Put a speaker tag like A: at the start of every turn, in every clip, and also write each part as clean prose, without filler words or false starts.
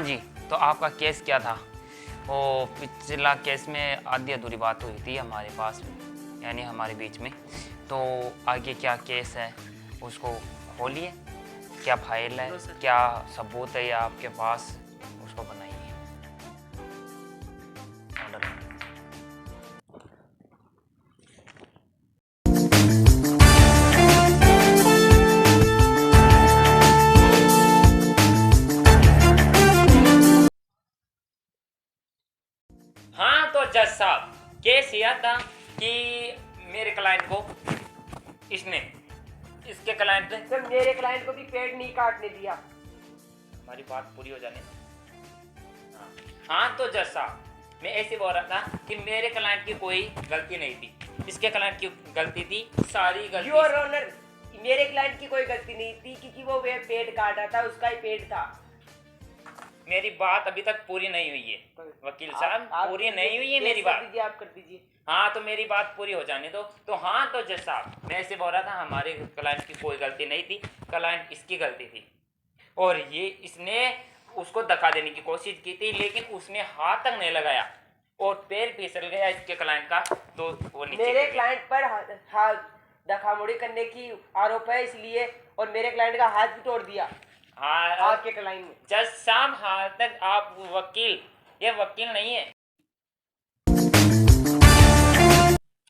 A: जी, तो आपका केस क्या था? वो पिछला केस में आधी अधूरी बात हुई थी हमारे पास, यानी हमारे बीच में। तो आगे क्या केस है उसको खोलिए, क्या फाइल है, क्या सबूत है या आपके पास, उसको बनाइए। ऑर्डर। हाँ तो जज साहब, केस यह था कि मेरे क्लाइंट को इसके क्लाइंट ने
B: सर मेरे क्लाइंट को भी पेड़ नहीं काटने दिया।
A: हमारी बात पूरी हो जाने दो। हाँ तो जज साहब, मैं ऐसे बोल रहा था कि मेरे क्लाइंट की कोई गलती नहीं थी, इसके क्लाइंट की गलती थी, सारी गलती।
B: योर ऑनर, मेरे क्लाइंट की कोई गलती नहीं थी क्योंकि वो पेड़ काटा था, उसका ही पेड़ था।
A: मेरी बात अभी तक पूरी नहीं हुई है वकील साहब, पूरी नहीं हुई है मेरी बात।
B: आप कर दीजिए।
A: हाँ तो मेरी बात पूरी हो जाने दो। तो हाँ तो जज साहब, मैं ऐसे बोल रहा था हमारे क्लाइंट की कोई गलती नहीं थी, क्लाइंट इसकी गलती थी, और ये इसने उसको धक्का देने की कोशिश की थी, लेकिन उसने हाथ तक नहीं लगाया और पैर फिसल गया इसके क्लाइंट का, तो वो नीचे
B: मेरे क्लाइंट पर धक्का-मुक्की करने की आरोप है इसलिए, और मेरे क्लाइंट का हाथ भी तोड़ दिया।
A: हाँ
B: आपके क्लाइंट ने।
A: जज साहब, हाथ तक आप वकील, ये वकील नहीं है।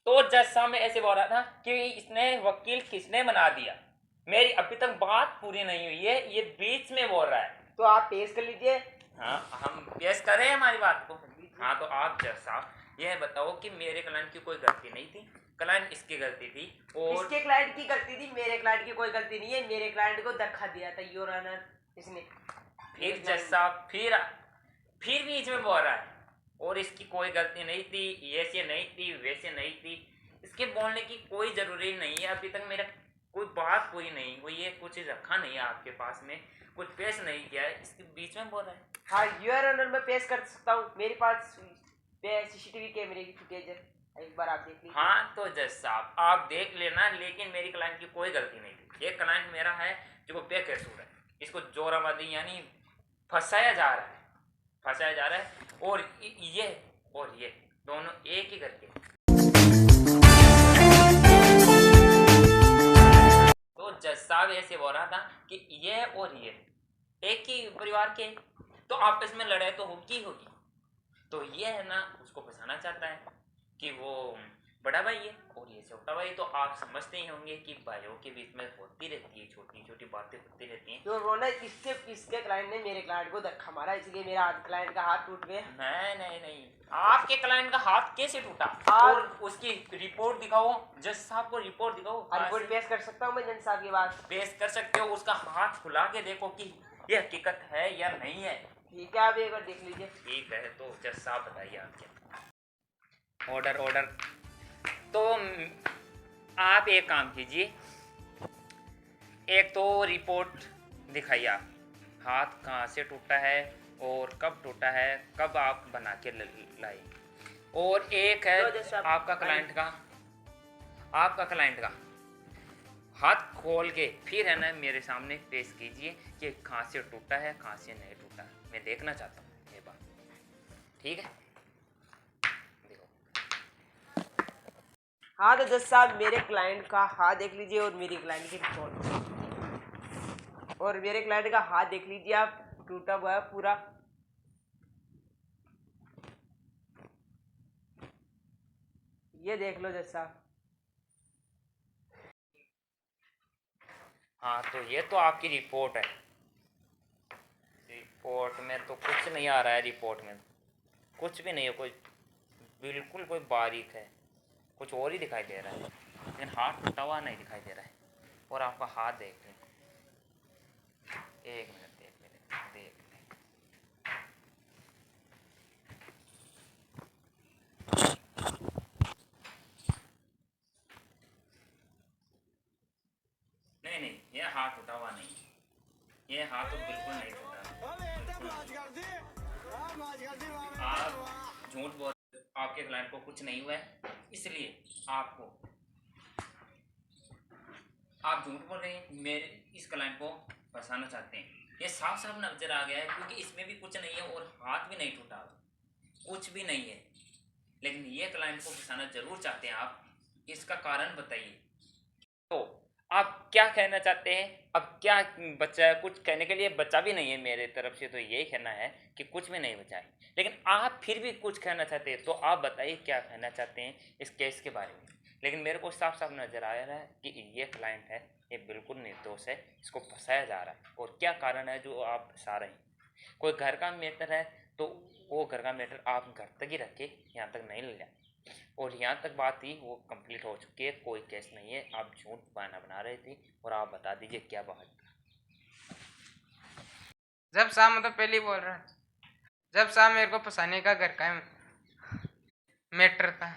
A: तो जज साहब मैं ऐसे बोल रहा था कि इसने वकील किसने बना दिया, मेरी अभी तक बात पूरी नहीं हुई है, ये बीच में बोल रहा है।
B: तो आप पेश कर लीजिए।
A: हाँ हम पेश करें हमारी बात को। हाँ तो आप जज साहब यह बताओ कि मेरे क्लाइंट की कोई गलती नहीं थी, क्लाइंट इसकी गलती थी, और
B: इसके क्लाइंट की गलती थी, मेरे क्लाइंट की कोई गलती नहीं है। मेरे क्लाइंट को धक्का दिया था योर ऑनर इसने।
A: फिर जज साहब फिर बीच में बोल रहा है और इसकी कोई गलती नहीं थी, ऐसे नहीं थी, वैसे नहीं थी। इसके बोलने की कोई जरूरी नहीं है, अभी तक मेरा कोई बात पूरी नहीं हुई है, कुछ रखा नहीं है आपके पास में, कुछ पेश नहीं किया है, इसके बीच में बोल रहा है।
B: हाँ योर ऑनर, मैं पेश कर सकता हूँ, मेरे पास सीसीटीवी कैमरे की फुटेज है, एक बार आप देख लीजिए।
A: हाँ तो जज साहब आप देख लेना, लेकिन मेरी क्लाइंट की कोई गलती नहीं थी। एक क्लाइंट मेरा है जो बेकसूर है, इसको जोराबादी यानी फंसाया जा रहा है, और ये दोनों एक ही करके। तो जज साहब ऐसे बोल रहा था कि ये और ये एक ही परिवार के, तो आपस में लड़ाई तो होगी। तो ये है ना, उसको फंसाना चाहता है कि वो बड़ा भाई है और ये छोटा भाई। तो आप समझते ही होंगे कि भाइयों के बीच में होती रहती है, छोटी छोटी बातें होती रहती हैं।
B: तो रोना इसके क्लाइंट ने मेरे क्लाइंट को धक्का मारा, इसलिए मेरा क्लाइंट का हाथ टूट गया।
A: नहीं, आपके क्लाइंट का हाथ कैसे टूटा? और उसकी रिपोर्ट दिखाओ, जज साहब को रिपोर्ट दिखाओ।
B: रिपोर्ट पेश कर सकता हूँ मैं जज साहब की बात?
A: पेश कर सकते हो, उसका हाथ खुला के देखो कि ये हकीकत है या नहीं है।
B: ठीक है, आप एक बार देख लीजिए।
A: ठीक है, तो जज साहब बताइए आपके। ऑर्डर। तो आप एक काम कीजिए, एक तो रिपोर्ट दिखाइए आप, हाथ कहाँ से टूटा है और कब टूटा है, कब आप बना के लाए। और एक है आपका क्लाइंट का हाथ खोल के फिर है ना मेरे सामने पेश कीजिए कि कहाँ से टूटा है, कहाँ से नहीं टूटा, मैं देखना चाहता हूँ ये बात। ठीक है, देखो।
B: हाँ तो जज साहब, मेरे क्लाइंट का हाथ देख लीजिए और मेरी क्लाइंट की रिपोर्ट, और मेरे क्लाइंट का हाथ देख लीजिए आप, टूटा हुआ है पूरा। ये देख लो जज साहब।
A: हाँ तो ये तो आपकी रिपोर्ट है, रिपोर्ट में तो कुछ नहीं आ रहा है, रिपोर्ट में कुछ भी नहीं है, कोई बिल्कुल कोई बारीक है, कुछ और ही दिखाई दे रहा है, लेकिन हाथ टूटा हुआ नहीं दिखाई दे रहा है। और आपका हाथ देख लें, एक मिनट देख लें। नहीं, ये हाथ टूटा हुआ नहीं, ये हाथ तो बिल्कुल नहीं टूटा। आप झूठ बोल, आपके क्लाइंट को कुछ नहीं हुआ है, इसलिए आप झूठ बोल रहे हैं, मेरे इस क्लाइंट को फंसाना चाहते हैं, ये साफ साफ नजर आ गया है, क्योंकि इसमें भी कुछ नहीं है और हाथ भी नहीं टूटा, कुछ भी नहीं है। लेकिन ये क्लाइंट को फंसाना जरूर चाहते हैं आप, इसका कारण बताइए। तो आप क्या कहना चाहते हैं? अब क्या बचा है? कुछ कहने के लिए बचा भी नहीं है मेरे तरफ से, तो यही कहना है कि कुछ भी नहीं बचा है। लेकिन आप फिर भी कुछ कहना चाहते हैं, तो आप बताइए क्या कहना चाहते हैं इस केस के बारे में। लेकिन मेरे को साफ साफ नज़र आ रहा है कि ये क्लाइंट है, ये बिल्कुल निर्दोष है, इसको फंसाया जा रहा है। और क्या कारण है जो आप फंसा रहे हैं? कोई घर का मैटर है तो वो घर का मैटर आप घर तक ही रखे, यहाँ तक नहीं ले जाए। और यहाँ तक बात थी वो कंप्लीट हो चुकी है, कोई केस नहीं है। आप झूठ बहाना बना रहे थे, और आप बता दीजिए क्या बात।
C: जब साहब मतलब पहले ही बोल रहा है, जब साहब मेरे को फंसाने का घर का मैटर था।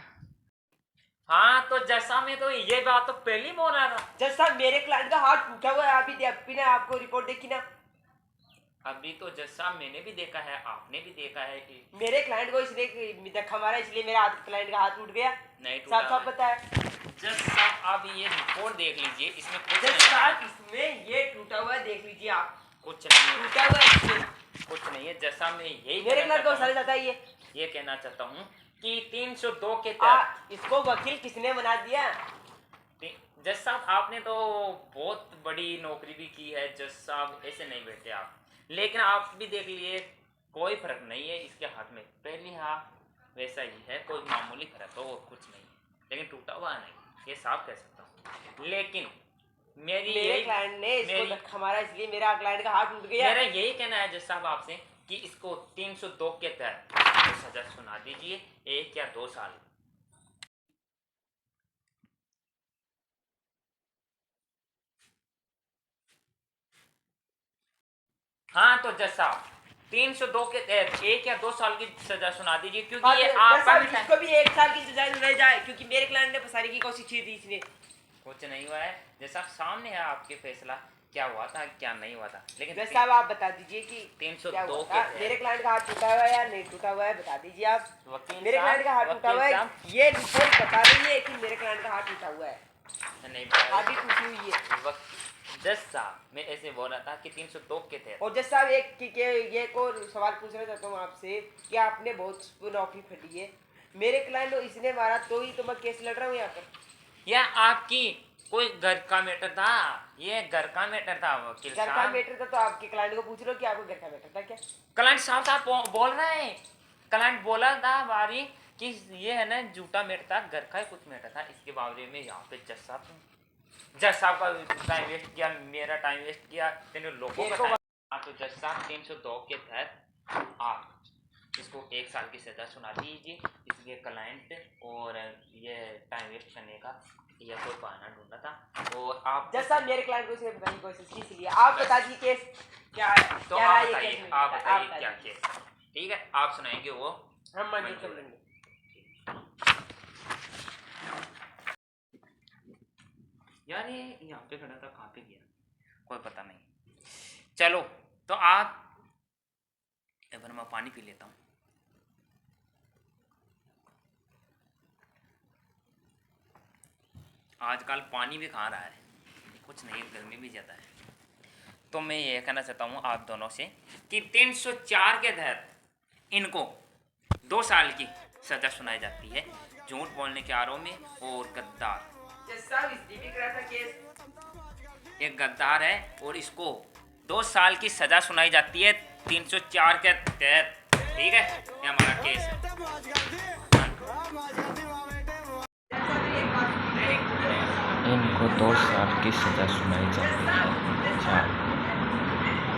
A: हाँ तो जैसा में तो ये बात तो पहले ही बोल रहा था।
B: जज साहब मेरे क्लाइंट का हाथ टूटा हुआ है, अभी ने आपको रिपोर्ट देखी ना?
A: अभी तो जैसा मैंने भी देखा है, आपने भी देखा है कि
B: मेरे क्लाइंट को इसलिए धक्का मारा, इसलिए मेरा क्लाइंट का हाथ टूट गया।
A: नहीं टूटा।
B: साफ साफ बताया।
A: जज साहब आप ये रिपोर्ट देख लीजिए, इसमें कुछ
B: जज
A: नहीं है।
B: साहब इसमें ये टूटा हुआ है, देख लीजिए आप।
A: कुछ नहीं है,
B: टूटा हुआ है इसमें।
A: कुछ नहीं है। जैसा मैं यही
B: मेरे
A: कहना
B: क्लाइंट को
A: चाहता
B: सारे
A: हूँ,
B: जाता है
A: ये कहना चाहता हूँ कि 302 के तहत
B: इसको वकील किसने बना दिया?
A: जज साहब आपने तो बहुत बड़ी नौकरी भी की है जज साहब, ऐसे नहीं बैठे आप। लेकिन आप भी देख लिए, कोई फर्क नहीं है इसके हाथ में, पहली हाथ वैसा ही है, कोई मामूली फर्क हो और कुछ नहीं है। लेकिन टूटा हुआ नहीं, ये साफ कह सकता हूँ। लेकिन
B: मेरे क्लाइंट ने इसको धक्का मारा, इसलिए मेरा क्लाइंट का हाथ टूट गया।
A: मेरा यही कहना है जज साहब आपसे कि इसको 302 के तहत सजा सुना दीजिए, 1 या 2 साल। हाँ तो जज साहब 302 के तहत 1 या 2 साल की सजा सुना दीजिए, क्योंकि ये आपका भी
B: इसको भी 1 साल की सजा सुनाई जाए, क्योंकि मेरे क्लाइंट ने फंसाने की कोशिश की थी इसने।
A: कुछ नहीं हुआ है जैसा सामने है आपके फैसला, क्या हुआ था क्या नहीं हुआ था। लेकिन
B: जज साहब आप बता दीजिए कि
A: 302
B: क्या
A: के
B: मेरे क्लाइंट का हाथ टूटा हुआ है या नहीं टूटा हुआ है, बता दीजिए आप।
A: वकील
B: मेरे क्लाइंट का हाथ टूटा हुआ है, ये रिपोर्ट बता रही है कि मेरे क्लाइंट का हाथ टूटा हुआ है,
A: नहीं
B: हाथ भी टूटी हुई है।
A: जज साहब मैं ऐसे बोल रहा था कि 302 के तहत।
B: और जज साहब एक और सवाल पूछना चाहता हूँ आपसे कि आपने बहुत नौकरी फटी है, मेरे क्लाइंट को इसने मारा तो ही तो मैं केस लड़ रहा हूँ यहाँ पर।
A: या आपकी कोई घर का मैटर था? ये घर का मैटर था वकील साहब।
B: घर का मैटर था तो आपके क्लाइंट को पूछ लो कि आपको घर का मैटर था क्या?
A: क्लाइंट साहब बोल रहे हैं, क्लाइंट बोला था बारी कि ये है ना झूठा मैटर था, घर का ही कुछ मैटर था। इसके बावजूद में यहाँ पे जज साहब का टाइम वेस्ट किया, मेरा टाइम वेस्ट किया, तेने लोगों का टाइम। तो जज साहब 302 के तहत आप इसको 1 साल की सजा सुना दीजिए। इसलिए क्लाइंट और ये टाइम वेस्ट करने का या कोई बहाना ढूंढा था। और आप
B: जज साहब मेरे क्लाइंट को सिर्फ बताने की कोशिश की, इसलिए आप बता दीजिए केस क्या है।
A: तो
B: क्या
A: आप
B: है ये
A: बताइए,
B: केस में?
A: आप बताइए
B: बताइए।
A: क्या केस। ठीक है आप सुनाएंगे वो
B: हम मंजूर कर लेंगे।
A: यार ये यहाँ पे खड़ा था, कहाँ पे गया कोई पता नहीं। चलो तो आप एक बार मैं पानी पी लेता हूँ। आजकल पानी भी खा रहा है, कुछ नहीं, गर्मी भी ज़्यादा है। तो मैं ये कहना चाहता हूँ आप दोनों से कि 304 के तहत इनको 2 साल की सज़ा सुनाई जाती है, झूठ बोलने के आरोप में। और गद्दार एक गद्दार है और इसको 2 साल की सज़ा सुनाई जाती है 304 के तहत। ठीक है, ये हमारा केस है।
D: इनको 2 साल की सज़ा सुनाई जाती है।